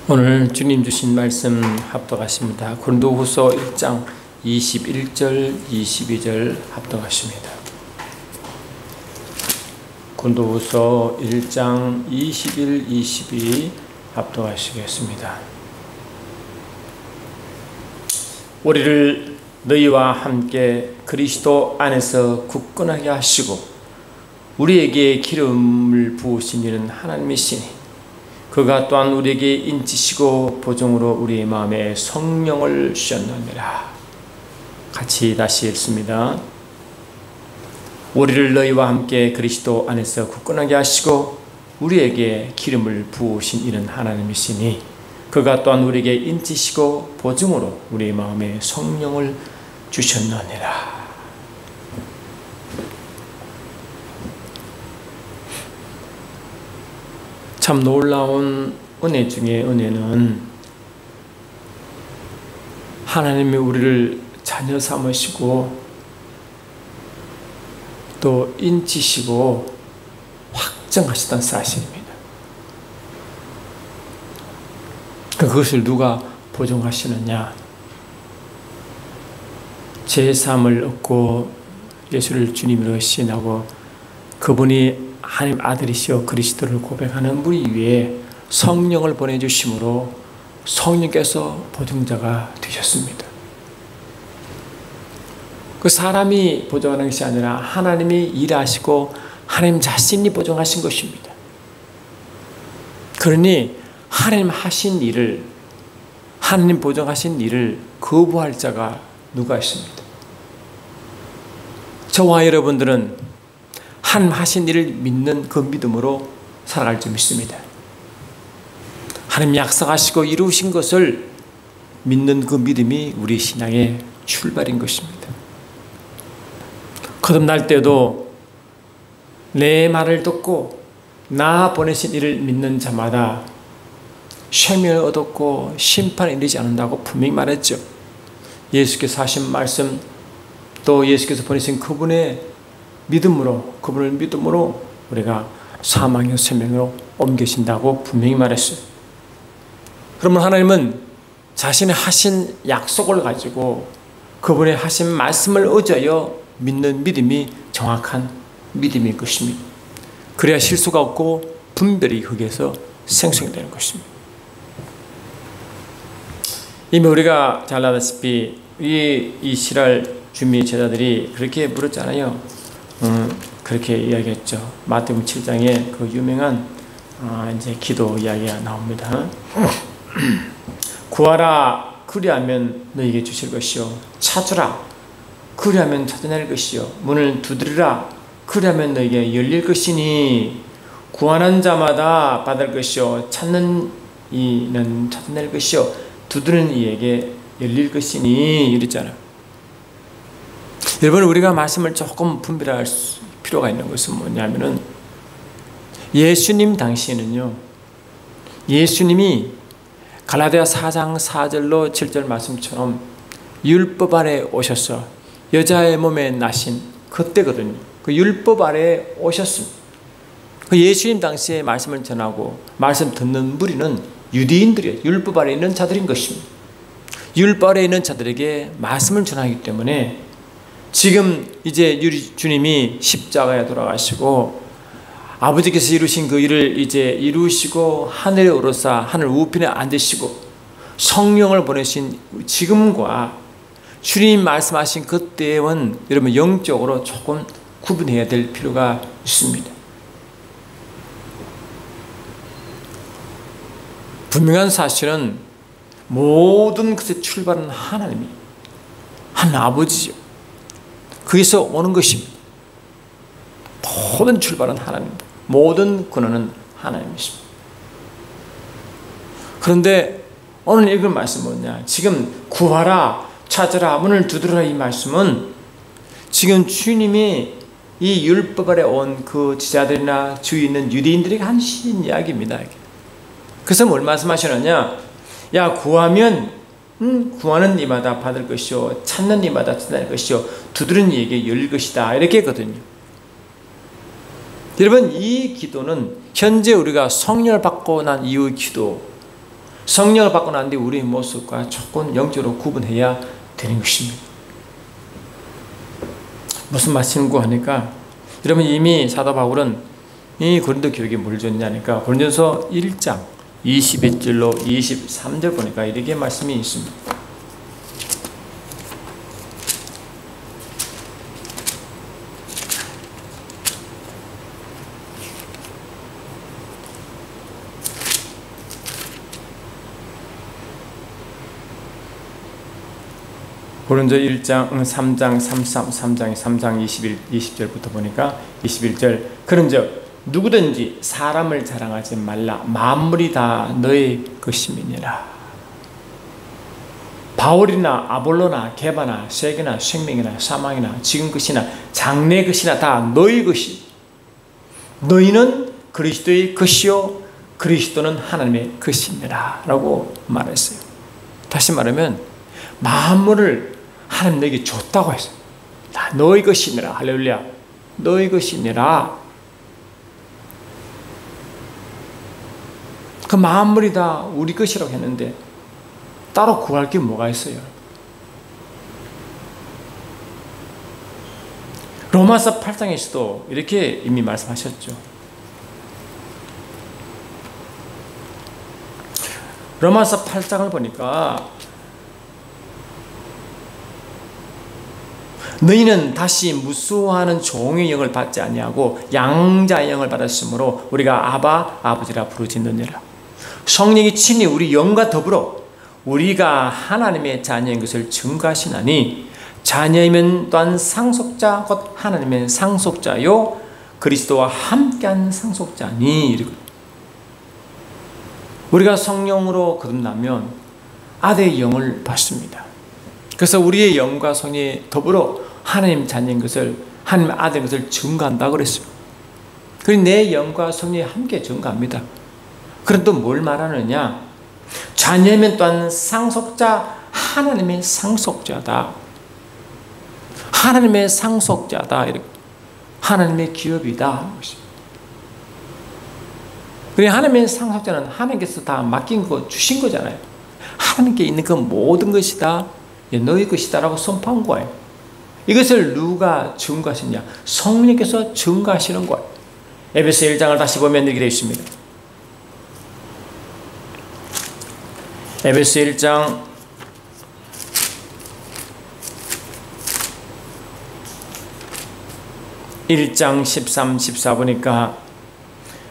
오늘 주님 주신 말씀 합독하십니다. 고린도후서 1장 21절 22절 합독하십니다. 고린도후서 1장 21, 22 합독하시겠습니다. 우리를 너희와 함께 그리스도 안에서 굳건하게 하시고 우리에게 기름을 부으신 이는 하나님이시니 그가 또한 우리에게 인치시고 보증으로 우리의 마음에 성령을 주셨느니라. 같이 다시 읽습니다. 우리를 너희와 함께 그리스도 안에서 굳건하게 하시고 우리에게 기름을 부으신 이는 하나님이시니 그가 또한 우리에게 인치시고 보증으로 우리의 마음에 성령을 주셨느니라. 참 놀라운 은혜 중에 은혜는 하나님이 우리를 자녀 삼으시고 또 인치시고 확정하시던 사실입니다. 그것을 누가 보증하시느냐? 제3을 얻고 예수를 주님으로 신하고 그분이 하나님 아들이시여 그리스도를 고백하는 우리 위에 성령을 보내주심으로 성령께서 보증자가 되셨습니다. 그 사람이 보증하는 것이 아니라 하나님이 일하시고 하나님 자신이 보증하신 것입니다. 그러니 하나님 하신 일을, 하나님 보증하신 일을 거부할 자가 누가 있습니다. 저와 여러분들은 하나님 하신 일을 믿는 그 믿음으로 살아갈 줄 믿습니다. 하나님 약속하시고 이루신 것을 믿는 그 믿음이 우리 신앙의 출발인 것입니다. 거듭날 때도 내 말을 듣고 나 보내신 이를 믿는 자마다 생명을 얻었고 심판에 이르지 않는다고 분명히 말했죠. 예수께서 하신 말씀 또 예수께서 보내신 그분의 믿음으로, 그분을 믿음으로 우리가 사망에서 생명으로 옮기신다고 분명히 말했어요. 그러면 하나님은 자신의 하신 약속을 가지고 그분의 하신 말씀을 의지하여 믿는 믿음이 정확한 믿음일 것입니다. 그래야 실수가 없고 분별이 거기에서 생성되는 것입니다. 이미 우리가 잘 알다시피 이 이스라엘 주민 제자들이 그렇게 물었잖아요. 그렇게 이야기했죠. 마태복음 7장에 그 유명한 이제 기도 이야기가 나옵니다. 구하라 그리하면 너에게 주실 것이요 찾으라 그리하면 찾아낼 것이요 문을 두드리라 그리하면 너에게 열릴 것이니 구하는 자마다 받을 것이요 찾는 이는 찾아낼 것이요 두드리는 이에게 열릴 것이니 이랬잖아요. 여러분, 우리가 말씀을 조금 분별할 필요가 있는 것은 뭐냐면은 예수님 당시에는요, 예수님이 갈라디아 4장 4절로 7절 말씀처럼 율법 아래 오셔서 여자의 몸에 나신 그때거든요. 그 율법 아래 오셨습니다. 그 예수님 당시에 말씀을 전하고 말씀 듣는 무리는 유대인들이에요. 율법 아래 있는 자들인 것입니다. 율법 아래 있는 자들에게 말씀을 전하기 때문에 지금 이제 주님이 십자가에 돌아가시고 아버지께서 이루신 그 일을 이제 이루시고 하늘에 오르사 하늘 우편에 앉으시고 성령을 보내신 지금과 주님 말씀하신 그때는 여러분 영적으로 조금 구분해야 될 필요가 있습니다. 분명한 사실은 모든 것의 출발은 하나님이 하나님 아버지죠. 거기서 오는 것입니다. 모든 출발은 하나님입니다. 모든 근원은 하나님이십니다. 그런데 오늘 읽은 말씀은 뭐냐? 지금 구하라, 찾으라, 문을 두드려라 이 말씀은 지금 주님이 이 율법 아래 온 그 지자들이나 주위에 있는 유대인들에게 하신 이야기입니다. 그래서 뭘 말씀하시느냐? 야, 구하면 구하는 이마다 받을 것이요 찾는 이마다 찾아낼 것이요 두드리는 이에게 열릴 것이다 이렇게 했거든요. 여러분, 이 기도는 현재 우리가 성령을 받고 난 이후의 기도, 성령을 받고 난 뒤에 우리의 모습과 조금 영적으로 구분해야 되는 것입니다. 무슨 말씀인고 하니까 여러분 이미 사도 바울은 이 고린도 교회에 뭘 줬냐니까 고린도서 1장 21절로 23절 보니까 이렇게 말씀이 있습니다. 고린도 1장 3장 3장 20절부터 보니까 21절 그런즉 누구든지 사람을 자랑하지 말라 만물이 다 너의 것임이니라. 바울이나 아볼로나 게바나 세계나 생명이나 사망이나 지금 것이나 장래 것이나 다 너의 것이 너희는 그리스도의 것이요 그리스도는 하나님의 것이니라 라고 말했어요. 다시 말하면 만물을 하나님 너에게 줬다고 했어요. 다 너의 것이니라. 할렐루야. 너의 것이니라. 그 만물이 다 우리 것이라고 했는데 따로 구할 게 뭐가 있어요? 로마서 8장에서도 이렇게 이미 말씀하셨죠. 로마서 8장을 보니까 너희는 다시 무수하는 종의 영을 받지 아니하고 양자의 영을 받았으므로 우리가 아바 아버지라 부르짖느니라. 성령이 친히 우리 영과 더불어 우리가 하나님의 자녀인 것을 증거하시나니 자녀이면 또한 상속자 곧 하나님의 상속자요 그리스도와 함께한 상속자니. 우리가 성령으로 거듭나면 아들의 영을 받습니다. 그래서 우리의 영과 성령이 더불어 하나님 자녀인 것을 하나님 아들인 것을 증거한다고 그랬어요. 그리고 내 영과 성령이 함께 증거합니다. 그럼 또 뭘 말하느냐? 자녀면 또한 상속자 하나님의 상속자다. 하나님의 상속자다. 하나님의 기업이다. 그리고 하나님의 상속자는 하나님께서 다 맡긴 거 주신 거잖아요. 하나님께 있는 그 모든 것이 다 너희 것이다 라고 선포한 거예요. 이것을 누가 증거하시냐? 성령께서 증거하시는 거예요. 에베소 1장을 다시 보면 이렇게 되어 있습니다. 에베소 1장 1장 13, 14 보니까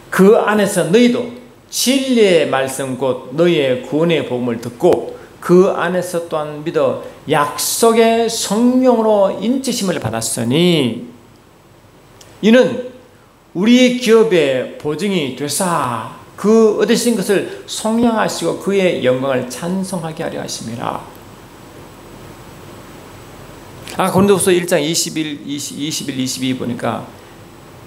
그 안에서 너희도 진리의 말씀 곧 너희의 구원의 복음을 듣고 그 안에서 또한 믿어 약속의 성령으로 인치심을 받았으니 이는 우리의 기업의 보증이 되사 그 얻으신 것을 성량하시고 그의 영광을 찬송하게 하려 하심이라. 고린도후서 1장 21, 22 보니까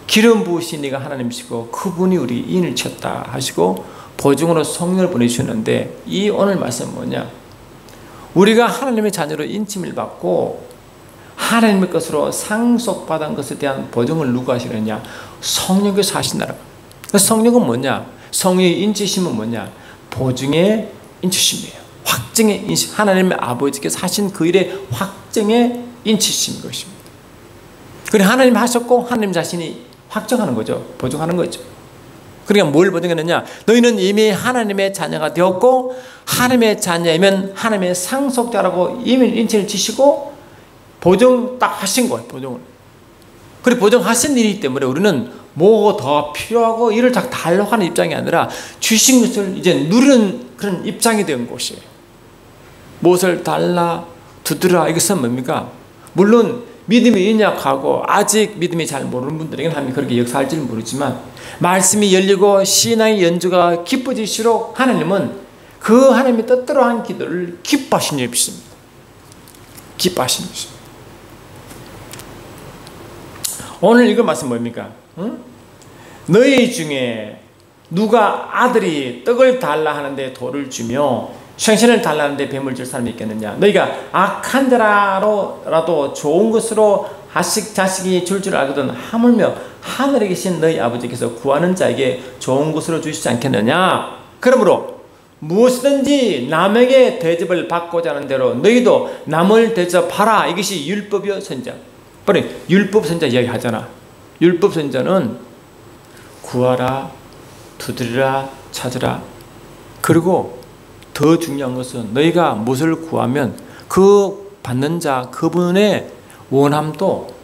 기름 부으신 이가 하나님이시고 그분이 우리 인을 쳤다 하시고 보증으로 성령을 보내주셨는데 이 오늘 말씀은 뭐냐? 우리가 하나님의 자녀로 인침을 받고 하나님의 것으로 상속받은 것에 대한 보증을 누가 하시느냐? 성령께서 하신다라. 성령은 뭐냐? 성령의 인치심은 뭐냐? 보증의 인치심이에요. 확증의 인치. 하나님의 아버지께서 하신 그 일의 확증의 인치심인 것입니다. 그리고 하나님 하셨고 하나님 자신이 확정하는 거죠. 보증하는 거죠. 그러니까 뭘 보증했느냐? 너희는 이미 하나님의 자녀가 되었고 하나님의 자녀이면 하나님의 상속자라고 이미 인치를 치시고 보증 딱 하신 거예요. 보증을. 그리고 보증하신 일이기 때문에 우리는 뭐가 더 필요하고 이를 다 달라고 하는 입장이 아니라 주신 것을 이제 누리는 그런 입장이 된 것이에요. 무엇을 달라 두드라 이것은 뭡니까? 물론 믿음이 연약하고 아직 믿음이 잘 모르는 분들에게는 하나님이 그렇게 역사할지는 모르지만 말씀이 열리고 신앙의 연주가 깊어질수록 하나님은 그 하나님의 뜻대로 한 기도를 기뻐하시는 일이 있습니다. 기뻐하시는 것입니다. 오늘 이거 말씀 뭡니까? 응? 너희 중에 누가 아들이 떡을 달라 하는데 돌을 주며 생선을 달라 하는데 뱀을 줄 사람이 있겠느냐? 너희가 악한 자라도 좋은 것으로 자식이 줄 알거든 하물며 하늘에 계신 너희 아버지께서 구하는 자에게 좋은 것으로 주시지 않겠느냐? 그러므로 무엇이든지 남에게 대접을 받고자 하는 대로 너희도 남을 대접하라. 이것이 율법이요 선자. 바로 율법 선자 이야기 하잖아. 율법 선자는 구하라, 두드리라, 찾으라. 그리고 더 중요한 것은 너희가 무엇을 구하면 그 받는 자 그분의 원함도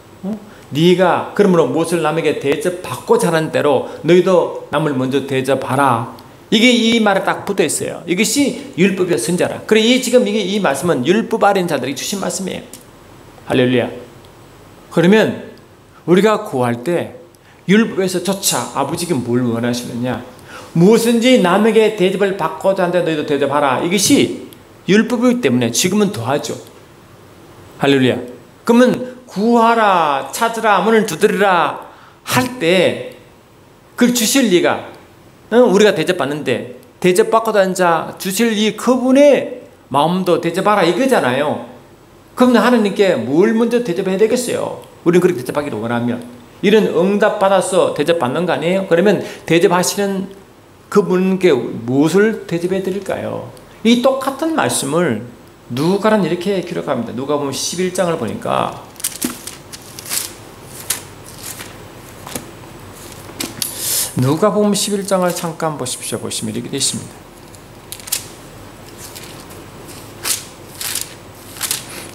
네가 그러므로 무엇을 남에게 대접받고자 하는 대로 너희도 남을 먼저 대접하라. 이게 이 말에 딱 붙어 있어요. 이것이 율법의 선자라. 그래 지금 이 말씀은 율법 아래인 자들이 주신 말씀이에요. 할렐루야. 그러면 우리가 구할 때 율법에서조차 아버지가 뭘 원하시느냐? 무엇인지 남에게 대접을 받고자 하는데 너희도 대접하라. 이것이 율법이기 때문에 지금은 더하죠. 할렐루야. 그러면 구하라, 찾으라, 문을 두드리라 할 때 그걸 주실 리가 우리가 대접받는데 대접받고자 하는 자 주실 이 그분의 마음도 대접하라 이거잖아요. 그럼 하나님께 뭘 먼저 대접해야 되겠어요? 우리는 그렇게 대접하기를 원하면 이런 응답 받아서 대접받는 거 아니에요? 그러면 대접하시는 그분께 무엇을 대접해 드릴까요? 이 똑같은 말씀을 누가는 이렇게 기록합니다. 누가 보면 11장을 보니까 누가 보면 11장을 잠깐 보십시오. 보시면 이렇게 되어 있습니다.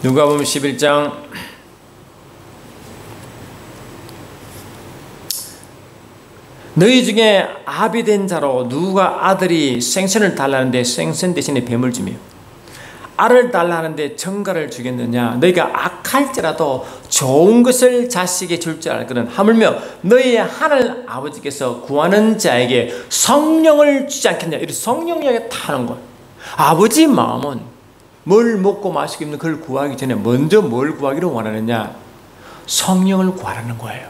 누가 보면 11장 너희 중에 아비된 자로 누가 아들이 생선을 달라는데 생선 대신에 뱀을 주며 알을 달라는데 정갈을 주겠느냐? 너희가 악할지라도 좋은 것을 자식에게 줄 줄 알거든. 하물며 너희의 하늘 아버지께서 구하는 자에게 성령을 주지 않겠냐? 이렇게 성령 이야기가 다 하는 거예요. 아버지 마음은 뭘 먹고 마시고 입는 그걸 구하기 전에 먼저 뭘 구하기를 원하느냐? 성령을 구하라는 거예요.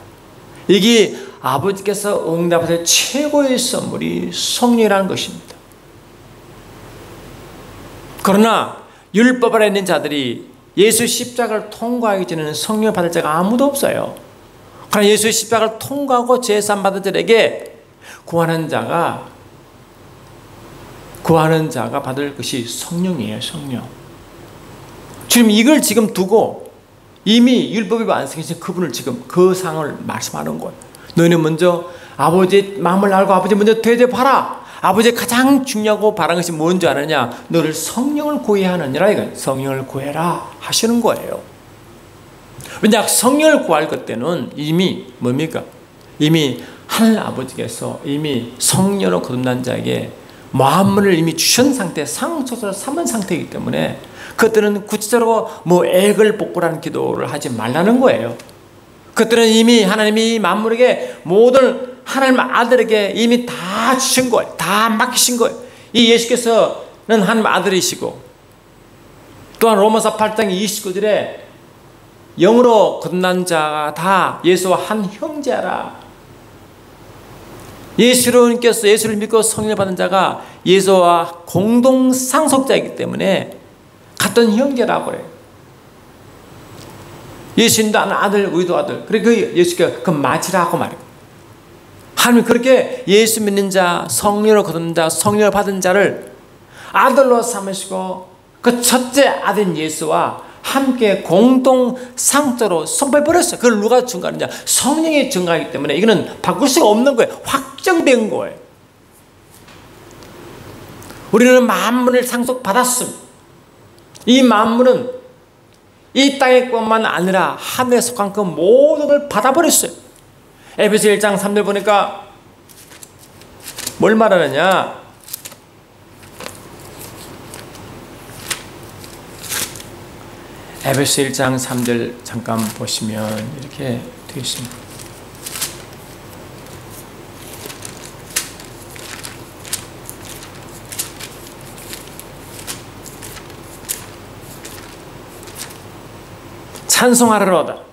이게 아버지께서 응답하실 최고의 선물이 성령이라는 것입니다. 그러나 율법 아래 있는 자들이 예수 십자가를 통과하기 전에는 성령 받을 자가 아무도 없어요. 그러나 예수의 십자가를 통과하고 제산 받은 자에게 구하는 자가 받을 것이 성령이에요. 성령. 지금 이걸 지금 두고 이미 율법이 완성하신 그분을 지금 그 상을 말씀하는 거예요. 너희는 먼저 아버지의 마음을 알고 아버지 먼저 대접하라. 아버지의 가장 중요하고 바라는 것이 뭔지 아느냐? 너를 성령을 구해야 하느니라. 이거 성령을 구해라 하시는 거예요. 왜냐? 성령을 구할 것 때는 이미 뭡니까? 이미 하늘 아버지께서 이미 성령으로 거듭난 자에게 마음을 이미 주신 상태, 상속으로 삼은 상태이기 때문에 그때는 구체적으로 뭐 액을 복구라는 기도를 하지 말라는 거예요. 그때는 이미 하나님이 만물에게 모든 하나님 아들에게 이미 다 주신 거예요. 다 맡기신 거예요. 이 예수께서는 하나님 아들이시고 또한 로마서 8장 29절에 영으로 거듭난 자가 다 예수와 한 형제라. 예수를 믿고 성령을 받은 자가 예수와 공동 상속자이기 때문에 같은 형제라고 그래요. 예수님도 아들, 우리도 아들. 그래 그 예수께서 그 맞이라고 말해요. 하나님 그렇게 예수 믿는 자, 성령을 거둔 자, 성령을 받은 자를 아들로 삼으시고 그 첫째 아들인 예수와 함께 공동 상자로 선포해 버렸어요. 그걸 누가 증거하느냐? 성령이 증거하기 때문에 이거는 바꿀 수가 없는 거예요. 확정된 거예요. 우리는 만물을 상속받았습니다. 이 만물은 이 땅의 것만 아니라 하늘에 속한 그 모든 걸 받아버렸어요. 에베소 1장 3절 보니까 뭘 말하느냐? 에베소 1장 3절 잠깐 보시면 이렇게 되어 있습니다. 찬송하리로다.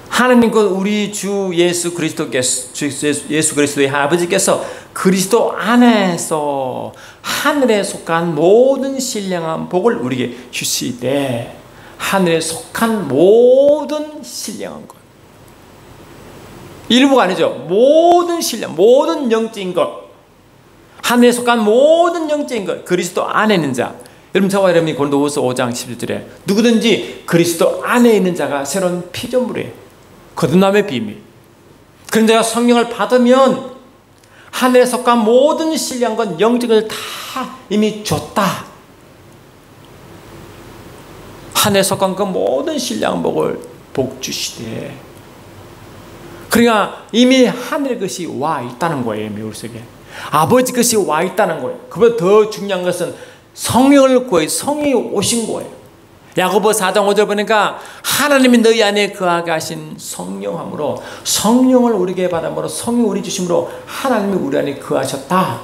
하나님 곧 우리 주 예수 그리스도의 아버지께서 그리스도 안에서 하늘에 속한 모든 신령한 복을 우리에게 주시되, 하늘에 속한 모든 신령한 것, 일부가 아니죠. 모든 신령, 모든 영적인 것, 하늘에 속한 모든 영적인 것, 그리스도 안에 있는 자. 여러분, 저와 여러분이 고린도후서 5장 11절에 누구든지 그리스도 안에 있는 자가 새로운 피조물이에요. 거듭남의 비밀. 그런 자가 성령을 받으면 하늘에 속한 모든 신령한 것, 영적을 다 이미 줬다. 하늘에 속한 그 모든 신령한 복을 복 주시되, 그러니까 이미 하늘의 것이 와 있다는 거예요. 우리 속에 아버지 것이 와 있다는 거예요. 그보다 더 중요한 것은 성령을 구해 성령이 오신 거예요. 야고보 4장 5절 보니까 하나님이 너희 안에 거하게 하신 성령함으로, 성령을 우리에게 받음으로, 성령 우리 주심으로 하나님이 우리 안에 거하셨다.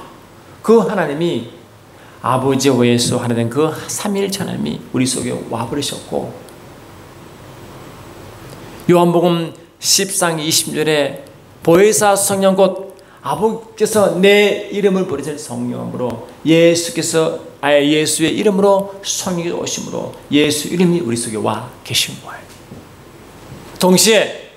그 하나님이 아버지 외에서 하나님 그 삼위일체 하나님이 우리 속에 와버리셨고, 요한복음 10장 20절에 보혜사 성령 곧 아버지께서 내 이름을 부르실 성령으로, 예수의 이름으로 성령이 오심으로 예수 이름이 우리 속에 와 계신 거예요. 동시에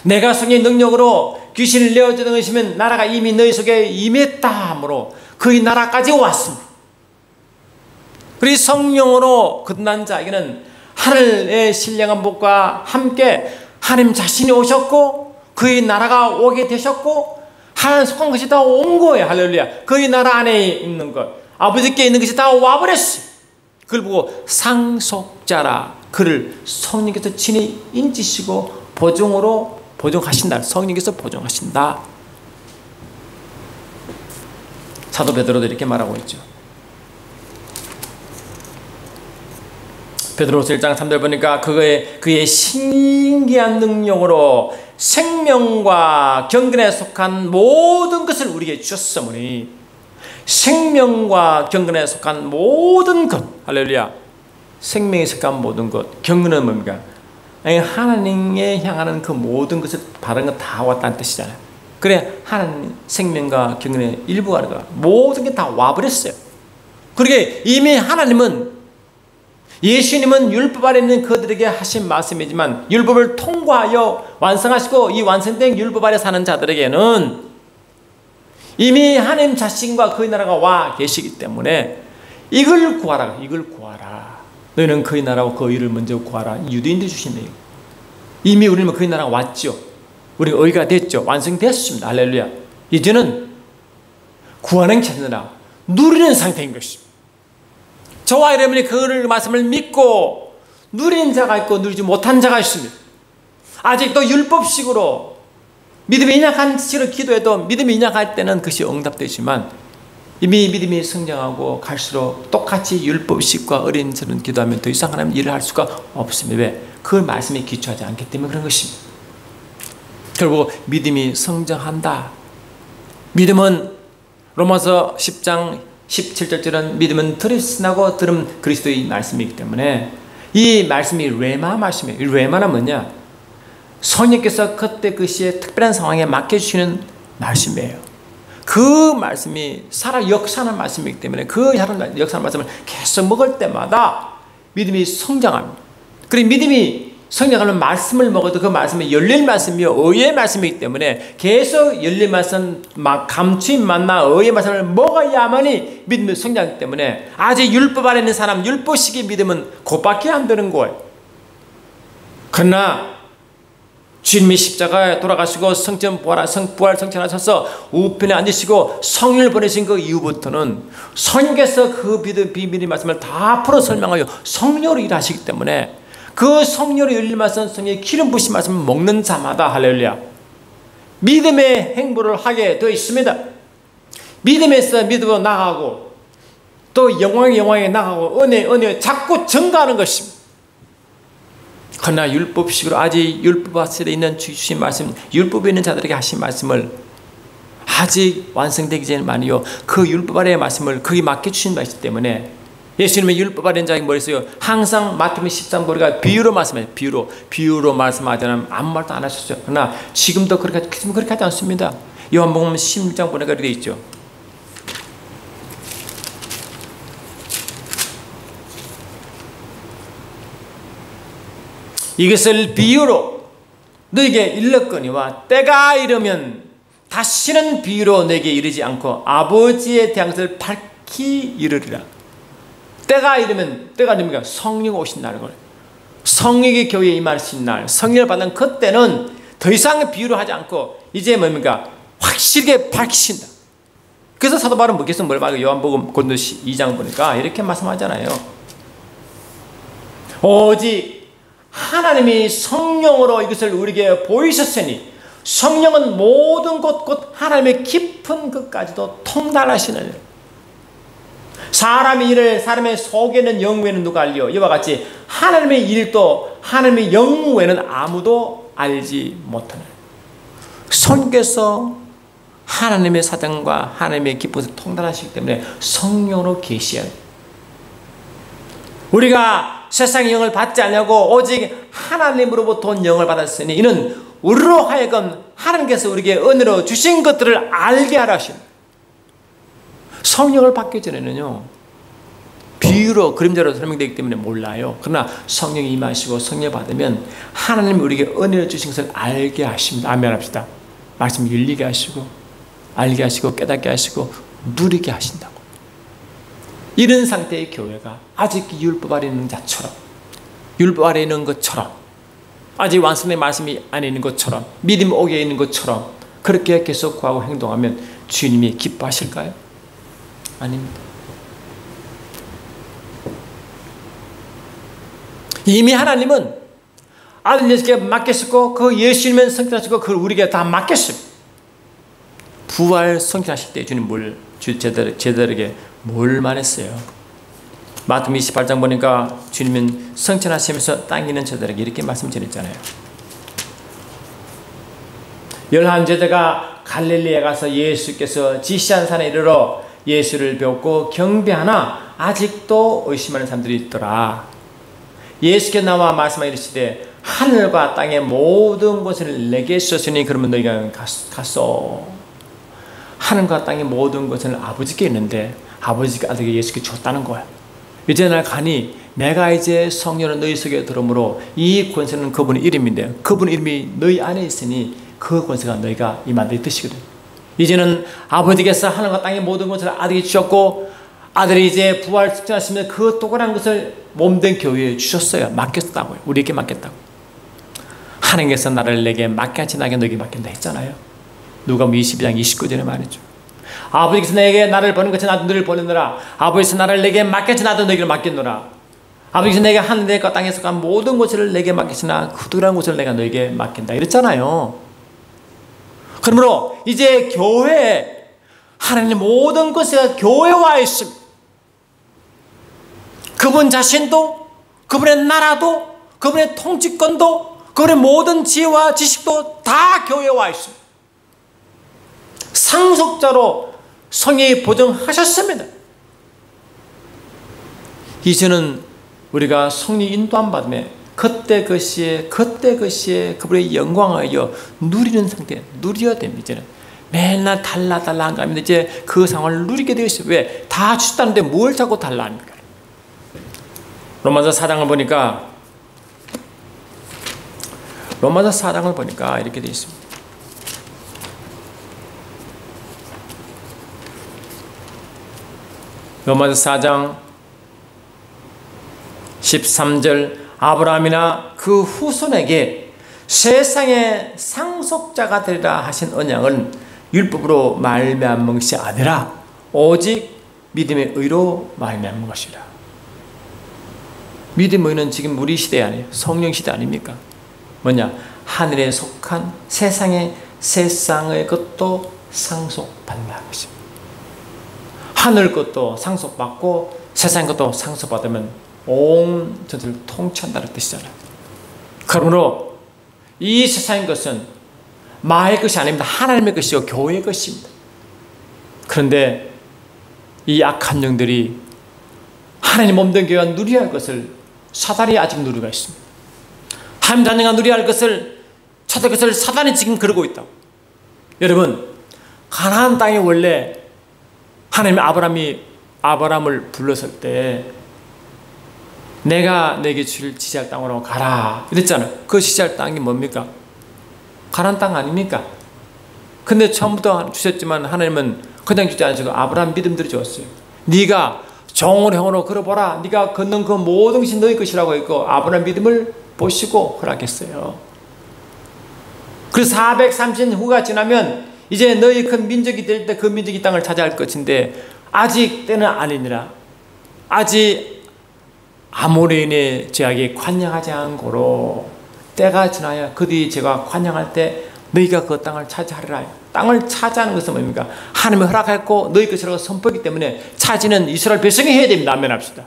내가 성령의 능력으로 귀신을 내어주는 것이면 나라가 이미 너희 속에 임했다 하므로 그의 나라까지 왔습니다. 그리고 성령으로 거듭난 자에게는 하늘의 신령한 복과 함께 하나님 자신이 오셨고 그의 나라가 오게 되셨고 하나님 속한 것이 다 온 거예요. 할렐루야. 그의 나라 안에 있는 것, 아버지께 있는 것이 다 와버렸어요. 그걸 보고 상속자라, 그를 성령께서 친히 인치시고 보증하신다. 성령께서 보증하신다. 사도 베드로도 이렇게 말하고 있죠. 베드로서 1장 3절 보니까 그의 신기한 능력으로 생명과 경건에 속한 모든 것을 우리에게 주셨으므니, 생명과 경건에 속한 모든 것, 할렐루야, 생명에 속한 모든 것, 경건은 뭡니까? 하나님에 향하는 그 모든 것을 바른 것 다 왔다는 뜻이잖아요. 그래, 하나님 생명과 경건의 일부가 아니라 모든 게 다 와버렸어요. 그러게 이미 하나님은, 예수님은 율법 아래 있는 그들에게 하신 말씀이지만 율법을 통과하여 완성하시고 이 완성된 율법 아래 사는 자들에게는 이미 하나님 자신과 그의 나라가 와 계시기 때문에 이걸 구하라. 이걸 구하라. 너희는 그의 나라와 그의 의를 먼저 구하라. 유대인들 주신 내용. 이미 우리는 그의 나라가 왔죠. 우리가 의가 됐죠. 완성됐습니다. 할렐루야. 이제는 구하는 게 아니라 누리는 상태인 것입니다. 저와 여러분이 그 말씀을 믿고 누리는 자가 있고 누리지 못한 자가 있습니다. 아직도 율법식으로 믿음이 약한 식으로 기도해도 믿음이 약할 때는 그것이 응답되지만 이미 믿음이 성장하고 갈수록 똑같이 율법식과 어린처럼 기도하면 더 이상 하나님 일을 할 수가 없습니다. 왜? 그 말씀에 기초하지 않기 때문에 그런 것입니다. 결국 믿음이 성장한다. 믿음은 로마서 10장 17절은 믿음은 들으시나고 들음 그리스도의 말씀이기 때문에 이 말씀이 레마 말씀이에요. 이 레마는 뭐냐? 성령께서 그때 그 시에 특별한 상황에 맡겨주시는 말씀이에요. 그 말씀이 살아 역사하는 말씀이기 때문에 그 역사하는 말씀을 계속 먹을 때마다 믿음이 성장합니다. 그리고 믿음이 성령하는 말씀을 먹어도 그 말씀이 열린 말씀이요 의의 말씀이기 때문에 계속 열린 말씀, 감추인 만나 의의 말씀을 먹어야만이 믿음이 성장하기 때문에 아직 율법 아래 있는 사람, 율법식의 믿음은 곧밖에 안 되는 거예요. 그러나 주님이 십자가에 돌아가시고 부활 성천하셔서 우편에 앉으시고 성령을 보내신 그 이후부터는 성령께서 그 비밀의 말씀을 다 풀어 설명하여 성령으로 일하시기 때문에 그 성령으로 열린 말씀, 성령의 기름 부으신 말씀을 먹는 자마다 할렐루야 믿음의 행보를 하게 되어 있습니다. 믿음에서 믿음으로 나가고 또 영광에 나가고 은혜에 자꾸 증가하는 것입니다. 그러나 율법식으로 아직 율법 아래 있는 주신 말씀, 율법에 있는 자들에게 하신 말씀을 아직 완성되기 전에만이요 그 율법 아래의 말씀을 거기 맡겨주신 것이기 때문에 예수님의 율법 아래 있는 자에게 뭐 했어요? 항상 마태복음 13절가 비유로 말씀해요. 비유로 말씀하자면 아무 말도 안 하셨어요. 그러나 지금도 그렇게 하지 않습니다. 요한복음 16장 보니까 이렇게 되어 있죠. 이것을 비유로 너에게 일렀거니와 때가 이르면 다시는 비유로 내게 이르지 않고 아버지에 대한 것을 밝히 이르리라. 때가 이르면, 때가 됩니까? 성령 오신 날인 거예요. 성령이 교회에 임하신 날, 성령을 받는 그때는 더 이상 비유로 하지 않고 이제 뭡니까? 확실하게 밝히신다. 그래서 사도 바울은 뭐겠어? 뭘 말해요? 요한복음 고린도서 2장 보니까 이렇게 말씀하잖아요. 오직 하나님이 성령으로 이것을 우리에게 보이셨으니 성령은 모든 것 곧 하나님의 깊은 것까지도 통달하시느니라. 사람의 일을 사람의 속에는 영 외에는 누가 알리요? 이와 같이 하나님의 일도 하나님의 영 외에는 아무도 알지 못하느라. 성령께서 하나님의 사정과 하나님의 깊은 것을 통달하시기 때문에 성령으로 계시해야 해요. 우리가 세상의 영을 받지 않냐고 오직 하나님으로부터 온 영을 받았으니 이는 우리로 하여금 하나님께서 우리에게 은혜로 주신 것들을 알게 하라 하십니다. 성령을 받기 전에는요, 비유로 그림자로 설명되기 때문에 몰라요. 그러나 성령이 임하시고 성령을 받으면 하나님이 우리에게 은혜로 주신 것을 알게 하십니다. 아멘 합시다. 말씀 열리게 하시고 알게 하시고 깨닫게 하시고 누리게 하신다고. 이런 상태의 교회가 아직 율법 아래 있는 자처럼, 율법 아래 있는 것처럼, 아직 완성된 말씀이 안에 있는 것처럼, 믿음 옥에 있는 것처럼 그렇게 계속 구하고 행동하면 주님이 기뻐하실까요? 아닙니다. 이미 하나님은 아들 예수께 맡겼었고 그 예수님은 성취하시고 그걸 우리에게 다 맡겼습니다. 부활 성취하실 때 주님 제자들에게 뭘 말했어요? 마태복음 28장 보니까 주님은 성천하시면서 땅에 있는 제자들에게 이렇게 말씀 전했잖아요. 11제자가 갈릴리에 가서 예수께서 지시한 산에 이르러 예수를 배웠고 경배하나 아직도 의심하는 사람들이 있더라. 예수께 나와 말씀하여 이르시되 하늘과 땅의 모든 것을 내게 주셨으니 그러면 너희가 갔어. 하늘과 땅의 모든 것은 아버지께 있는데 아버지가 아들에게 예수께 줬다는 거야. 이제 날 가니 내가 이제 성령을 너희 속에 들어오므로 이 권세는 그분의 이름인데 그분 이름이 너희 안에 있으니 그 권세가 너희가 임한다는 뜻이거든. 이제는 아버지께서 하늘과 땅의 모든 것을 아들에게 주셨고 아들이 이제 부활 승천하시면 그 똑같은 것을 몸된 교회에 주셨어요. 맡겼다고요. 우리에게 맡겼다고. 하나님께서 나를 내게 맡겨하지 나에게 너에게 맡긴다 했잖아요. 누가복음 22장 29절에 말이죠. 아버지께서 내게 나를 보는 것이 나도 너를 보내노라. 아버지께서 나를 내게 맡겼지 나도 너에게 맡겼노라. 아버지께서 내게 하늘과 땅에서 간 모든 것을 내게 맡기시나 그 특별한 것을 내가 너에게 맡긴다 이랬잖아요. 그러므로 이제 교회에 하나님 모든 것이 교회에 와 있습니다. 그분 자신도 그분의 나라도 그분의 통치권도 그분의 모든 지혜와 지식도 다 교회에 와 있습니다. 상속자로 성령이 보증하셨습니다. 이제는 우리가 성령 인도함 받음에 그때 그 시에 그분의 영광하여 누리는 상태, 누려야 됩니다. 이제는 맨날 달라 안 가면 이제 그 상황을 누리게 되어 있어요. 왜? 다 주셨다는데 뭘 자꾸 달라 합니까? 로마서 4장을 보니까 이렇게 되어 있습니다. 로마서 4장 13절 아브라함이나 그 후손에게 세상의 상속자가 되리라 하신 언약은 율법으로 말미암은 것이 아니라 오직 믿음의 의로 말미암은 것이라. 믿음의 의는 지금 우리 시대 아니에요. 성령 시대 아닙니까? 뭐냐? 하늘에 속한 세상의 것도 상속받는다는 것입니다. 하늘 것도 상속받고 세상 것도 상속받으면 온 전체를 통치한다는 뜻이잖아요. 그러므로 이 세상의 것은 마의 것이 아닙니다. 하나님의 것이요 교회의 것입니다. 그런데 이 악한 영들이 하나님 몸된 교회가 누려야 할 것을 사단이 아직 누리고 있습니다. 하나님 자녀가 누려야 할 것을 찾을 것을 사단이 지금 그러고 있다고. 여러분, 가나안 땅에 원래 하나님이 아브라함을 불렀을 때 내가 내게 줄 지시할 땅으로 가라 이랬잖아요. 그 지시할 땅이 뭡니까? 가나안 땅 아닙니까? 근데 처음부터 주셨지만 하나님은 그냥 주지 않으시고 아브라함 믿음대로 주었어요. 네가 종으로 형으로 걸어보라. 네가 걷는 그 모든 것이 너희 것이라고 했고 아브라함 믿음을 보시고 허락했어요. 그래서 430년 후가 지나면 이제 너희 큰 민족이 될 때 그 민족이 땅을 차지할 것인데 아직 때는 아니니라. 아직 아모레인의 죄악에 관영하지 않고로 때가 지나야 그들이 제가 관영할 때 너희가 그 땅을 차지하리라. 땅을 차지하는 것은 뭡니까? 하나님이 허락했고 너희 것이라고 선포했기 때문에 차지는 이스라엘 백성이 해야 됩니다. 아멘합시다.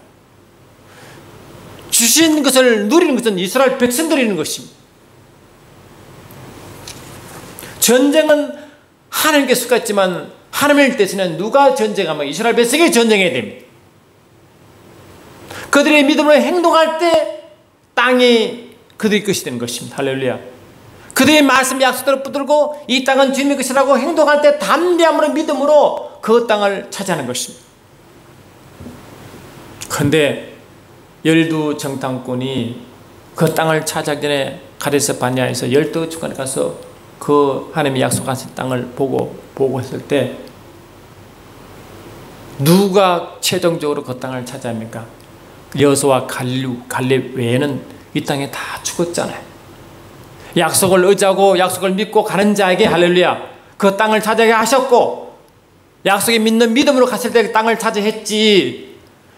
주신 것을 누리는 것은 이스라엘 백성들이 있는 것입니다. 전쟁은 하나님께 속했지만 하나님을 대신에 누가 전쟁하면 이스라엘 백성이 전쟁해야 됩니다. 그들의 믿음으로 행동할 때 땅이 그들의 것이 되는 것입니다. 할렐루야. 그들의 말씀 약속대로 붙들고 이 땅은 주님의 것이라고 행동할 때 담대함으로 믿음으로 그 땅을 차지하는 것입니다. 그런데 열두 정탐꾼이 그 땅을 차지하기 전에 가데스 바네아에서 12주간에 가서 그 하나님이 약속하신 땅을 보고했을 때 누가 최종적으로 그 땅을 차지합니까? 여호수아와 갈렙 외에는 이 땅에 다 죽었잖아요. 약속을 의지하고 약속을 믿고 가는 자에게 할렐루야 그 땅을 차지하게 하셨고 약속에 믿는 믿음으로 갔을 때 그 땅을 차지했지.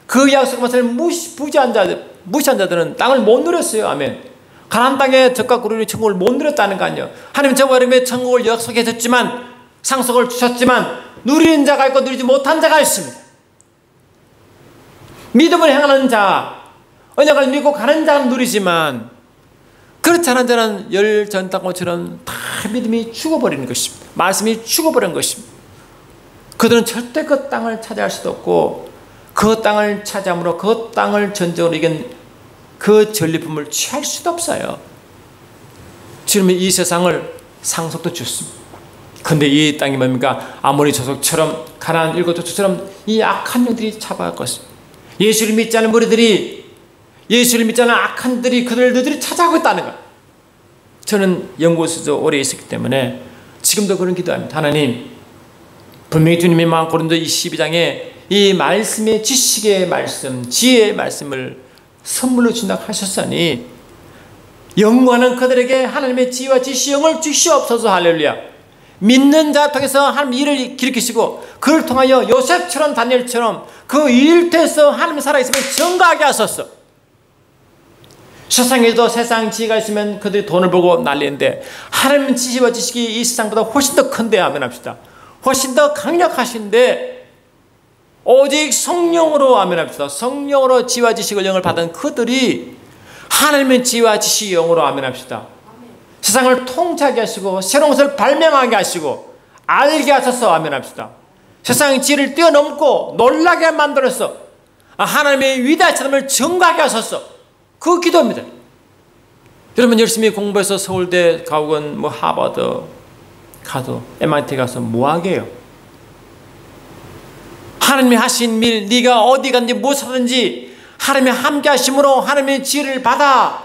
그 약속을 무시한 자들은 땅을 못 누렸어요. 아멘. 가나안 땅에 적과 구름이 천국을 못 누렸다는 거 아니에요. 하나님 저와 여러분의 천국을 약속해 줬지만 상속을 주셨지만 누리는 자가 있고 누리지 못한 자가 있습니다. 믿음을 행하는 자, 언약을 믿고 가는 자는 누리지만 그렇지 않은 자는 열 전당포처럼 다 믿음이 죽어버리는 것입니다. 말씀이 죽어버린 것입니다. 그들은 절대 그 땅을 차지할 수도 없고 그 땅을 차지함으로 그 땅을 전적으로 이긴 그 전리품을 취할 수도 없어요. 지금 이 세상을 상속도 줬습니다. 근데 이 땅이 뭡니까? 아모리 조속처럼 가나안 일곱 족속처럼 이 악한 영들이 잡아갈 것입니다. 예수를 믿지 않은 무리들이 예수를 믿지 않은 악한 들이 그들을 찾아가고 있다는 것. 저는 연구소에서 오래 있었기 때문에 지금도 그런 기도합니다. 하나님 분명히 주님이 고린도 12장에 이 말씀의 지식의 말씀 지혜의 말씀을 선물로 준다고 하셨으니 연구하는 그들에게 하나님의 지혜와 지식 영을 주시옵소서. 할렐루야. 믿는 자 통해서 하나님 일을 일으키시고 그를 통하여 요셉처럼 다니엘처럼 그 일터에서 하나님 살아있으면 증거하게 하소서. 세상에도 세상 지혜가 있으면 그들이 돈을 벌고 난리인데 하나님 지혜와 지식이 이 세상보다 훨씬 더 큰데 아멘합시다. 훨씬 더 강력하신데 오직 성령으로 아멘합시다. 성령으로 지혜와 지식을 영을 받은 그들이 하나님의 지혜와 지식 영으로 아멘합시다. 세상을 통치하게 하시고 새로운 것을 발명하게 하시고 알게 하셔서 아멘합시다. 세상의 지혜를 뛰어넘고 놀라게 만들어서 하나님의 위대하심을 증거하게 하셔서 그 기도입니다. 여러분 열심히 공부해서 서울대 가건 하버드 가도 MIT 가서 뭐하게요? 하나님이 하신 일 네가 어디 간지 무엇을 하든지 하나님의 함께 하심으로 하나님의 지혜를 받아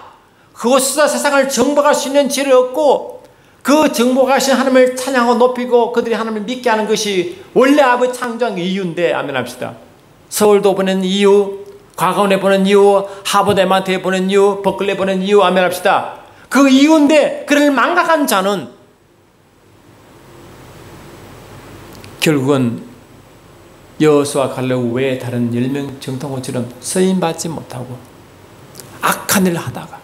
그곳에서 세상을 정복할 수 있는 지혜를 얻고 그 정복하신 하나님을 찬양하고 높이고 그들이 하나님을 믿게 하는 것이 원래 아버지 창조한 이유인데 아멘합시다. 서울도 보낸 이유, 과거원에 보낸 이유, 하버드 MIT에 보낸 이유, 버클리에 보낸 이유 아멘합시다. 그 이유인데 그를 망각한 자는 결국은 여호수아 갈렙 외에 다른 10명 정통호처럼 쓰임받지 못하고 악한 일을 하다가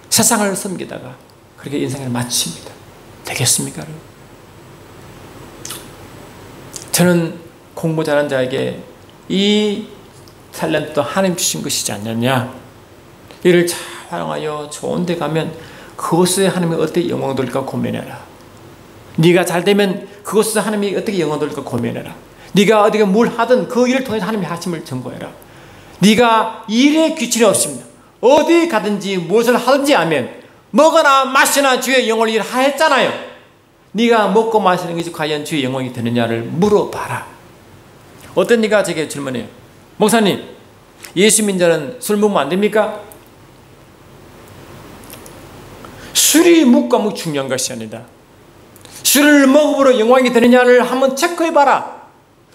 세상을 섬기다가 그렇게 인생을 마칩니다. 되겠습니까? 저는 공부 잘하는 자에게 이 탤런트도 하나님 주신 것이지 않느냐. 이를 잘 활용하여 좋은 데 가면 그곳에 하나님이 어떻게 영광 돌릴까 고민해라. 네가 잘 되면 그곳에서 하나님이 어떻게 영광 돌릴까 고민해라. 네가 어디가 뭘 하든 그 일을 통해서 하나님의 하심을 증거해라. 네가 일에 귀천이 없습니다. 어디 가든지 무엇을 하든지 하면 먹거나 마시나 주의 영광을 일하였잖아요. 네가 먹고 마시는 것이 과연 주의 영광이 되느냐를 물어봐라. 어떤 네가 제게 질문해요. 목사님 예수 믿는 자는 술 먹으면 안 됩니까? 술이 묵과묵 중요한 것이 아니다. 술을 먹음으로 영광이 되느냐를 한번 체크해봐라.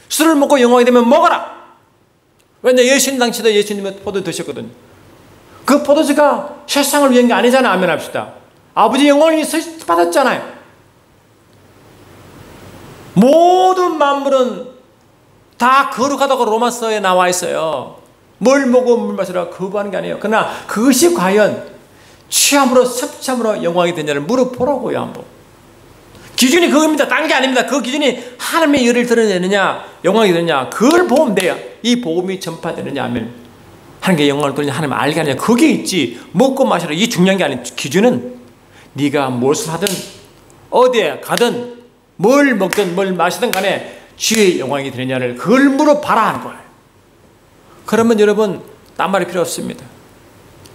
술을 먹고 영광이 되면 먹어라. 왜냐, 예수님 당시도 예수님은 포도 드셨거든요. 그 포도주가 세상을 위한 게 아니잖아. 아멘 합시다. 아버지 영광을 위해서 받았잖아요. 모든 만물은 다 거룩하다고 로마서에 나와 있어요. 뭘 먹고 물 마시라 거부하는 게 아니에요. 그러나 그것이 과연 취함으로 섭취함으로 영광이 되냐를 물어보라고요. 한번. 기준이 그겁니다. 딴 게 아닙니다. 그 기준이 하나님의 열을 드러내느냐 영광이 되느냐 그걸 보면 돼요. 이 복음이 전파되느냐 하면 하나님께 영광을 돌리냐 하나님 알게 하느냐 그게 있지. 먹고 마시라 이게 중요한 게 아니에요. 기준은 네가 무엇을 하든 어디에 가든 뭘 먹든 뭘 마시든 간에 주의 영광이 되느냐를 그걸 물어봐라 하는 거예요. 그러면 여러분 딴 말이 필요 없습니다.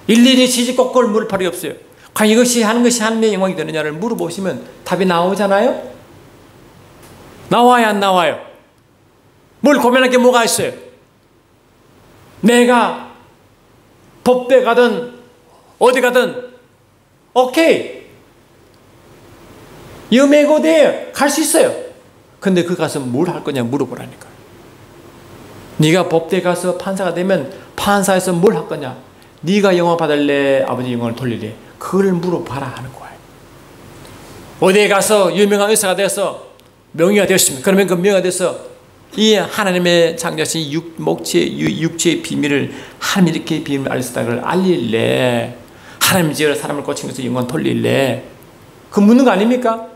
일일이 지지고 그걸 물을 필요 없어요. 과연 이것이 하는 것이 하나님의 영광이 되느냐를 물어보시면 답이 나오잖아요. 나와요 안 나와요? 뭘 고민할 게 뭐가 있어요? 내가 법대 가든 어디 가든 오케이 여매고대에 갈 수 있어요. 근데 그 가서 뭘 할 거냐 물어보라니까. 네가 법대 가서 판사가 되면 판사에서 뭘 할 거냐. 네가 영광 받을래 아버지 영광을 돌릴래 그걸 물어봐라 하는 거예요. 어디에 가서 유명한 의사가 되어서 명의가 되었습니다. 그러면 그 명의가 돼서 이 하나님의 창조하신 육체의 비밀을 하나님이 이렇게 비밀을 알렸다는 걸 알릴래 하나님 지으러 사람을 꽂힌 것을 영광 돌릴래 그 묻는 거 아닙니까?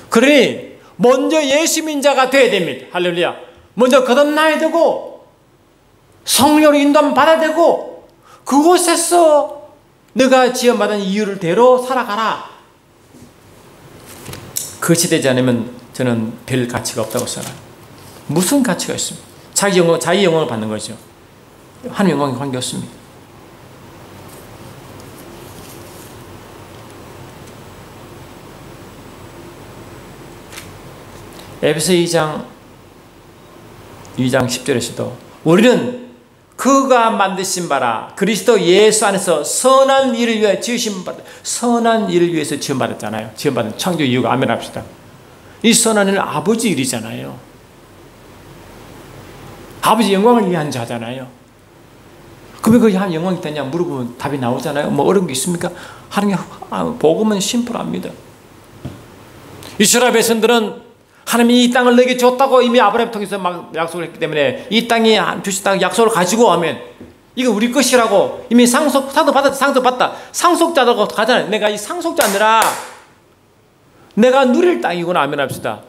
그러니 먼저 예수 민자가 돼야 됩니다. 할렐루야. 먼저 거듭나야 되고 성령으로 인도함 받아야 되고 그곳에서 너가 지원받은 이유를 대로 살아가라. 그것이 되지 않으면 저는 별 가치가 없다고 생각해요. 무슨 가치가 있습니까? 자기 영광을 받는 거죠. 하나님 영광에 관계없습니다. 에베소 2장 10절에서도 우리는 그가 만드신 바라 그리스도 예수 안에서 선한 일을 위해 지으신 바 선한 일을 위해서 지음받았잖아요. 지음받은 창조 이유가 아멘 합시다. 이 선한 일은 아버지 일이잖아요. 아버지 영광을 위한 자잖아요. 그러면 그 영광이 되냐 물어보면 답이 나오잖아요. 뭐 어려운 게 있습니까? 하나님 복음은 심플합니다. 이스라엘 백성들은 하나님이 이 땅을 너에게 줬다고 이미 아브라함 통해서 막 약속을 했기 때문에 이 땅이 주셨다고 약속을 가지고 하면 이거 우리 것이라고 이미 상속받았다. 상속자라고 가잖아요. 내가 이 상속자느라 내가 누릴 땅이구나 아멘 합시다.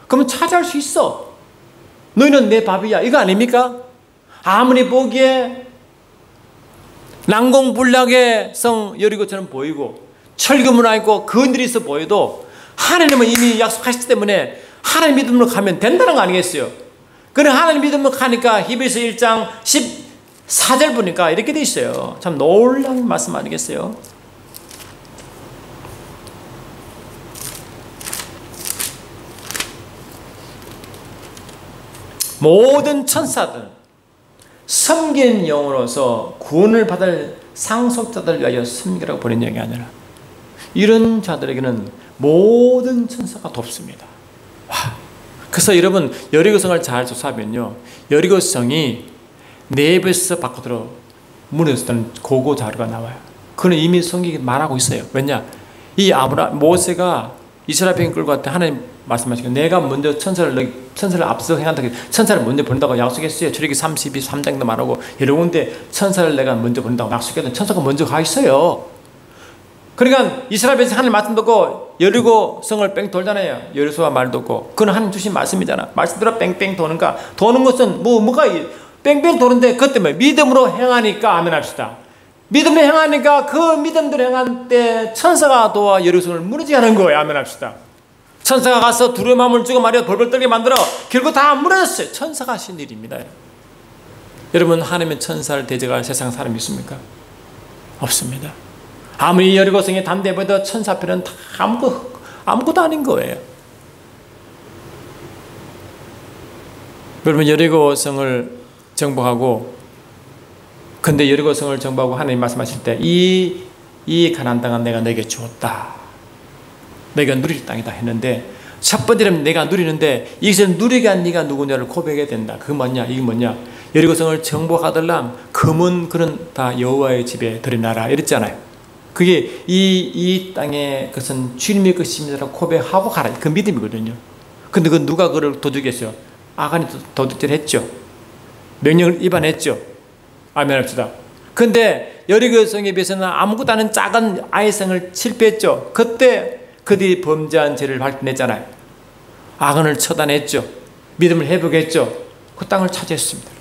그러면 차지할 수 있어. 너희는 내 밥이야. 이거 아닙니까? 아무리 보기에 난공불락의 성 여리고처럼 보이고 철교문화 있고 건드리 있어 보여도 하나님은 이미 약속하셨기 때문에 하나님 믿음으로 가면 된다는 거 아니겠어요? 그래 하나님 믿음으로 가니까 히브리서 1장 14절 보니까 이렇게 돼 있어요. 참 놀라운 말씀 아니겠어요? 모든 천사들 섬기는 영으로서 구원을 받을 상속자들을 위하여 섬기라고 보낸 영이 아니라 이런 자들에게는 모든 천사가 돕습니다. 와. 그래서 여러분 여리고성을 잘 조사하면요 여리고성이 네베스 밖으로 무너졌다는 고고 자료가 나와요. 그는 이미 성경에 말하고 있어요. 왜냐 이 모세가 이스라엘 백성 끌고 갔을 때 하나님 말씀하시고 내가 먼저 천사를 앞서 행한다. 천사를 먼저 보낸다고 약속했어요. 출애굽기 32장도 말하고 여러 군데 천사를 내가 먼저 보낸다고 약속했는데 천사가 먼저 가 있어요. 그러니까 이스라엘 백성 하나님 말씀 듣고 여리고성을 뺑 돌잖아요. 여리수와 말 듣고 그건 하나님 주신 말씀이잖아. 말씀대로 뺑뺑 도는가. 도는 것은 뭐가 뺑뺑 도는데 그것 때문에 믿음으로 행하니까 아멘 합시다. 믿음으로 행하니까 그 믿음대로 행한 때 천사가 도와 여리고성을 무너지게 하는 거예요. 아멘 합시다. 천사가 가서 두려운 마음을 주고 말이야 벌벌 떨게 만들어 결국 다 무너졌어요. 천사가 하신 일입니다. 여러분 하나님의 천사를 대적할 세상 사람이 있습니까? 없습니다. 아무리 여리고성에 담대해 보여도 천사 앞에는 다 아무것도 아닌 거예요. 여러분 여리고성을 정복하고 근데 여리고성을 정복하고 하나님 말씀하실 때 이 가나안 땅은 내가 너에게 주었다. 내가 누릴 땅이다 했는데, 첫 번째는 내가 누리는데 이것을 누리게 한 네가 누구냐를 고백해야 된다. 그게 뭐냐? 이게 뭐냐? 여리고성을 정복하들랑 금은 그는 다 여호와의 집에 들여놔라 이랬잖아요. 그게 이 땅의 것은 주님의 것입니다라고 고백하고 가라. 그 믿음이거든요. 근데 그 누가 그걸 도둑했어요? 아간이 도둑질을 했죠. 명령을 위반했죠. 아멘 합시다. 근데 여리고성에 비해서는 아무것도 않은 작은 아이성을 실패했죠. 그때 그들이 범죄한 죄를 밝혀냈잖아요. 아간을 처단했죠. 믿음을 회복했죠. 그 땅을 차지했습니다.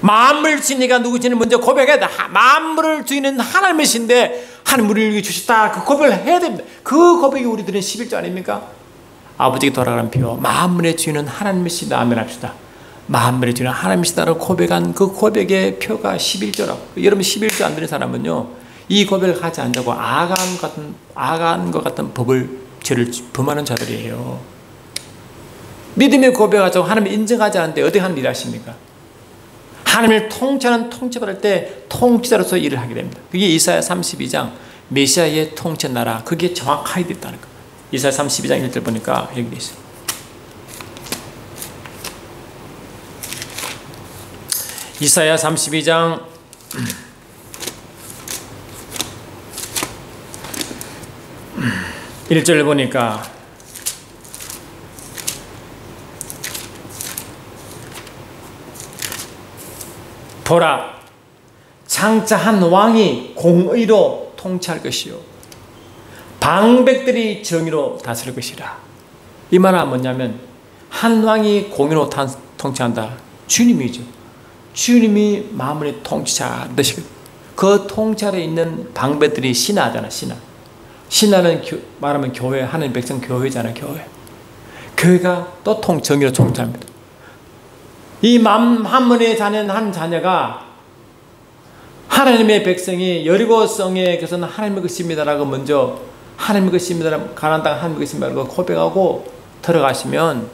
만물 주인이가 누구신지 먼저 고백해야 돼. 만물을 주인은 하나님이신데 하나님 우리를 주셨다. 그 고백을 해야 됩니다. 그 고백이 우리들은 11조 아닙니까? 아버지께 돌아가는 비요. 만물의 주인은 하나님이시다. 아멘 합시다. 만물의 주인은 하나님이시다라고 고백한 그 고백의 표가 11조라고. 여러분 11조 안 되는 사람은요, 이 고백을 하지 않자고 아간과 같은 죄를 범하는 자들이에요. 믿음의 고백하자고 하나님을 인정하지 않는데 어떻게 하는 일을 하십니까? 하나님을 통치하는 통치받을 때 통치자로서 일을 하게 됩니다. 그게 이사야 32장 메시아의 통치 나라, 그게 정확하게 됐다는 거예요. 이사야 32장 1절 보니까 여기 돼 있어요. 이사야 32장 1절을 보니까 보라, 장차 한 왕이 공의로 통치할 것이요 방백들이 정의로 다스릴 것이라. 이 말은 뭐냐면 한 왕이 공의로 통치한다. 주님이죠. 주님이 만물의 통치자 되시거든요. 그 통치 아래 있는 방백들이 신하잖아. 신하는 말하면 교회, 하나님 백성 교회잖아요. 교회가 또 정의로 통치합니다. 이 만문의 자녀는 한 자녀가 하나님의 백성이 여리고성에 계서는 하나님의 것입니다라고 먼저 하나님의 것입니다, 가나안 땅 하나님의 것입니다라고 고백하고 들어가시면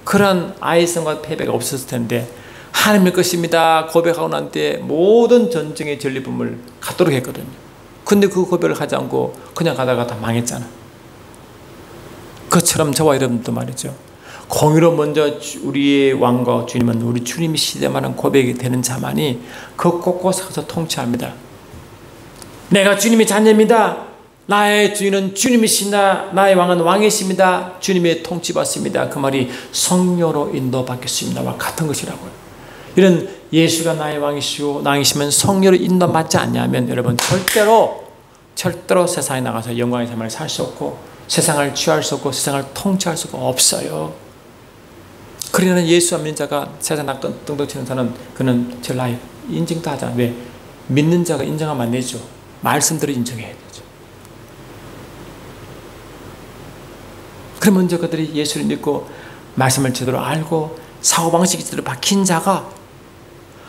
그런 아이성과 패배가 없었을 텐데, 하나님의 것입니다 고백하고 난 뒤에 모든 전쟁의 전리품을 갖도록 했거든요. 근데 그 고백을 하지 않고 그냥 가다가 다 망했잖아. 그처럼 저와 여러분도 말이죠. 공의로 먼저 우리의 왕과 주님은 우리 주님이 시대만한 고백이 되는 자만이 그 곳곳에 가서 통치합니다. 내가 주님의 자녀입니다. 나의 주인은 주님이시나 나의 왕은 왕이십니다. 주님의 통치받습니다. 그 말이 성령으로 인도받겠습니다와 같은 것이라고요. 이런 예수가 나의 왕이시고 왕이시면 성령으로 인도받지 않냐면 여러분 절대로 세상에 나가서 영광의 삶을 살 수 없고 세상을 취할 수 없고 세상을 통치할 수가 없어요. 그러나 예수 안 믿는 자가 세상 낙동동 치는 사람은 그는 전라에 인정도 하잖아. 왜? 믿는 자가 인정하면 안 되죠. 말씀대로 인정해야 되죠. 그럼 먼저 그들이 예수를 믿고 말씀을 제대로 알고 사고방식이 제대로 박힌 자가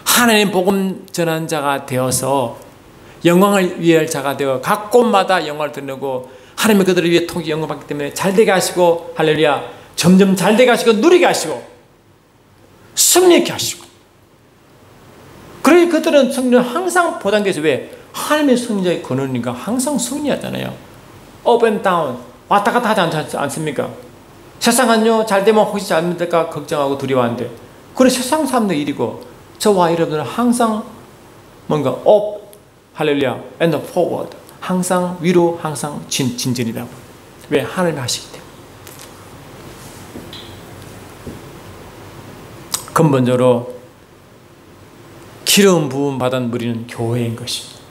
하나님 복음 전한 자가 되어서 영광을 위할 자가 되어 각 곳마다 영광을 드리고 하나님의 그들을 위해 통치 영광 받기 때문에 잘되게 하시고 할렐루야 점점 잘되게 하시고 누리게 하시고 승리케 하시고. 그러니 그들은 승리는 항상 보장돼서 왜? 하나님의 승리자의 근원이니까 항상 승리하잖아요. 업 앤 다운 왔다 갔다 하지 않습니까? 세상은요 잘되면 혹시 잘못될까 걱정하고 두려워하는데 그래 세상 사람들 일이고 저와 여러분들은 항상 뭔가 업 할렐루야 and forward 항상 위로 항상 진전이라고. 왜? 하나님이 하시기 때문에. 근본적으로 기름 부음 받은 무리는 교회인 것입니다.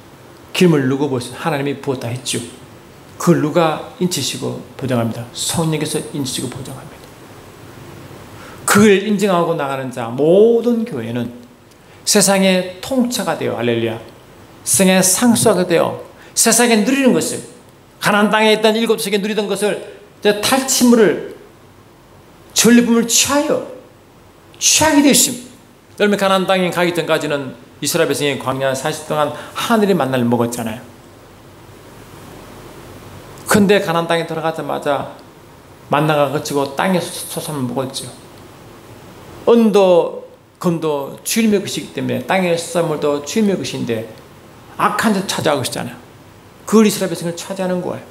기름을 누구 보시죠? 하나님이 부었다 했죠. 그걸 누가 인치시고 보장합니다. 성령께서 인치시고 보장합니다. 그걸 인정하고 나가는 자 모든 교회는 세상의 통치가 되어 할렐루야 세상의 상수하게 되어 세상에 누리는 것을 가나안 땅에 있던 7세기에 누리던 것을 탈취물을 전리품을 취하게 되었습니다. 여러분 가나안 땅에 가기 전까지는 이스라엘 백성이 광야 40 동안 하늘의 만나를 먹었잖아요. 근데 가나안 땅에 들어가자마자 만나가 거치고 땅에서 솟아을 먹었죠. 은도 금도 주님의 것이기 때문에 땅의 쏟아물도 주님의 것인데 악한 자 차지하고 있잖아요. 그걸 이스라엘 백성을 차지하는 거예요.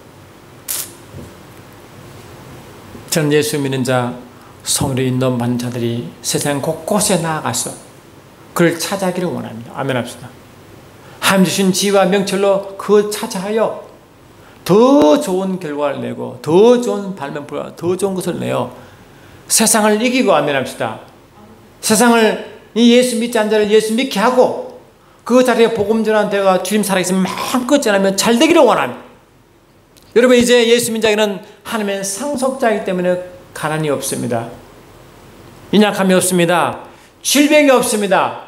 저는 예수 믿는 자, 성령의 인도함 받는 자들이 세상 곳곳에 나아가서 그를 찾아가기를 원합니다. 아멘 합시다. 하나님 주신 지혜와 명철로 그 찾아하여 더 좋은 결과를 내고 더 좋은 발명품과 더 좋은 것을 내어 세상을 이기고 아멘 합시다. 세상을 이 예수 믿지 않는 자를 예수 믿게 하고 그 자리에 복음 전하는 데가 주님 살아계시면 마음껏 전하면 잘 되기를 원합니다. 여러분 이제 예수 믿는 자에게는 하나님의 상속자이기 때문에 가난이 없습니다. 인약함이 없습니다. 질병이 없습니다.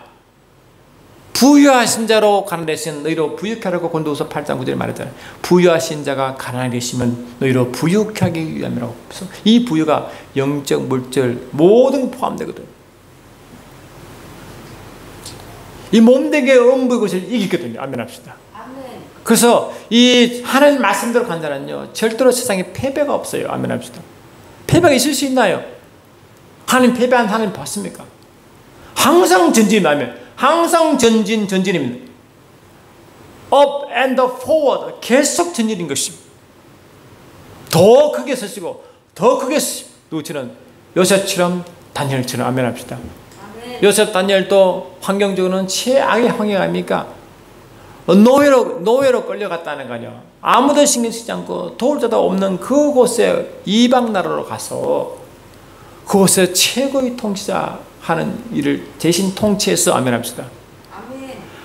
부유하신 자로 가난하신 너희로 부유하라고 고린도후서 8장 9절에 말했잖아요. 부유하신 자가 가난하게 되시면 너희로 부유하기 위함이라고. 그래서 이 부유가 영적, 물질 모든 포함되거든. 이 몸되게 음부의 것을 이기거든요. 아멘 합시다. 그래서 이 하나님 말씀대로 간 자는요 절대로 세상에 패배가 없어요. 아멘 합시다. 패배가 있을 수 있나요? 하나님 패배한 하나님 봤습니까? 항상 전진하면 항상 전진입니다. Up and forward 계속 전진인 것입니다. 더 크게 서시고 더 크게 누구처럼 요셉처럼 다니엘처럼 아멘 합시다. 요셉 다니엘도 환경적으로는 최악의 환경 아닙니까? 노예로 끌려갔다는 거냐. 아무도 신경 쓰지 않고 도울 자도 없는 그곳에 이방 나라로 가서 그곳에 최고의 통치자 하는 일을 대신 통치해서 아멘 합시다.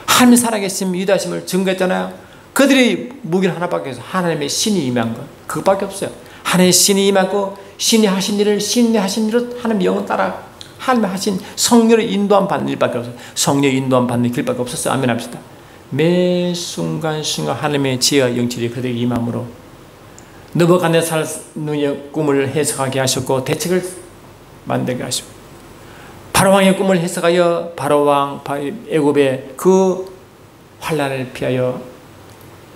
하나님이 살아계심 위대하심을 증거했잖아요. 그들이 무기는 하나밖에 없어요. 하나님의 신이 임한 것 그것밖에 없어요. 하나님의 신이 임하고 신이 하신 일을 신이 하신 일을 하나님의 영혼 따라 하나님의 하신 성령의 인도함 받는 일밖에 없어요. 성령의 인도함 받는 길밖에 없었어요. 아멘 합시다. 매 순간순간 하나님의 지혜와 영칠이 그들에게 임함으로 느부갓네살의 꿈을 해석하게 하셨고 대책을 만들게 하시고 바로왕의 꿈을 해석하여 바로왕 애굽의 그 환난을 피하여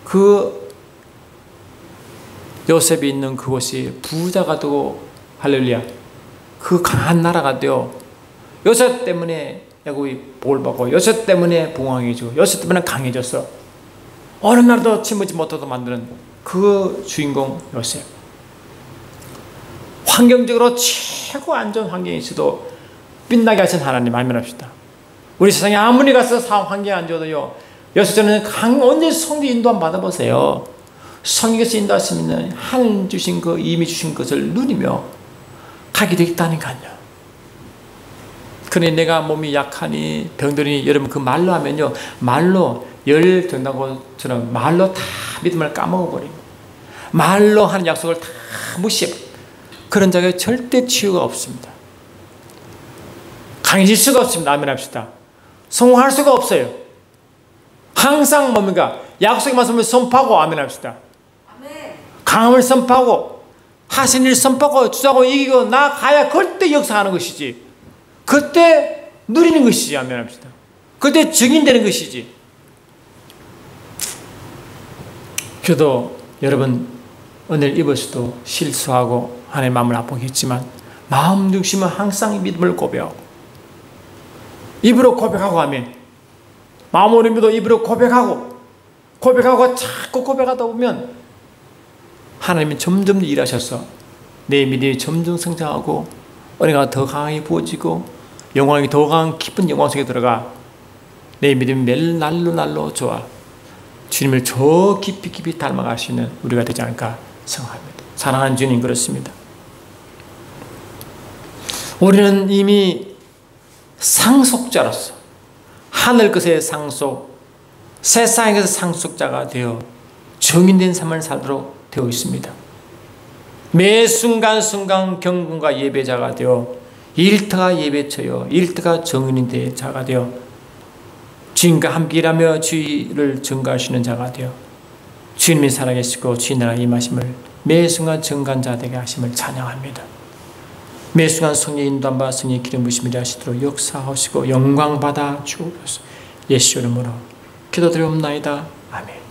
그 요셉이 있는 그곳이 부자가 되고 할렐루야 그 강한 나라가 되어 요셉 때문에 애굽이 복을 받고 요셉 때문에 부강해지고 요셉 때문에 강해져서 어느 날도 침묵지 못하도록 만드는 그 주인공 요셉. 환경적으로 최고 안전 환경에 있어도 빛나게 하신 하나님 아멘 합시다. 우리 세상에 아무리 가서 환경이 안 좋아도요 요셉처럼 언제 성령 인도함 받아보세요. 성령께서 인도하시면 하나님 주신 그 이미 주신 것을 누리며 가게 되겠다니까요. 그러니 내가 몸이 약하니 병들으니 여러분 그 말로 하면요 말로 열 된다고처럼 말로 다 믿음을 까먹어버리고 말로 하는 약속을 다 무시해. 그런 자가 절대 치유가 없습니다. 강해질 수가 없습니다. 아멘 합시다. 성공할 수가 없어요. 항상 뭡니까? 약속의 말씀을 선포하고 아멘 합시다. 강함을 선포하고 하신 일 선포하고 주자고 이기고 나가야 그때 역사하는 것이지. 그때 누리는 것이지. 아멘 합시다. 그때 증인되는 것이지. 저도 여러분 은혜를 입을 수도 실수하고 하나님의 마음을 아프겠지만 마음 중심은 항상 믿음을 고백하고 입으로 고백하고 아멘. 마음으로 믿어 입으로 고백하고 자꾸 고백하다 보면 하나님이 점점 일하셔서 내 믿음이 점점 성장하고 은혜가 더 강하게 부어지고 영광이 더 강한 깊은 영광 속에 들어가 내 믿음이 매일 날로 좋아 주님을 저 깊이 닮아가시는 우리가 되지 않을까 생각합니다. 사랑하는 주님 그렇습니다. 우리는 이미 상속자로서 하늘 것의 상속 세상에서 상속자가 되어 정인된 삶을 살도록 되어 있습니다. 매 순간순간 경건과 예배자가 되어 일터가 예배처여 일터가 정인된 자가 되어 주님과 함께 일하며 주의를 증거하시는 자가 되어 주님이 살아계시고 주의 나라 임하심을 매 순간 증거자 되게 하심을 찬양합니다. 매 순간 성령의 인도함 받아 성령의 기름 부으심을 하시도록 역사하시고 영광 받아 주옵소서. 예수 이름으로 기도드리옵나이다. 아멘.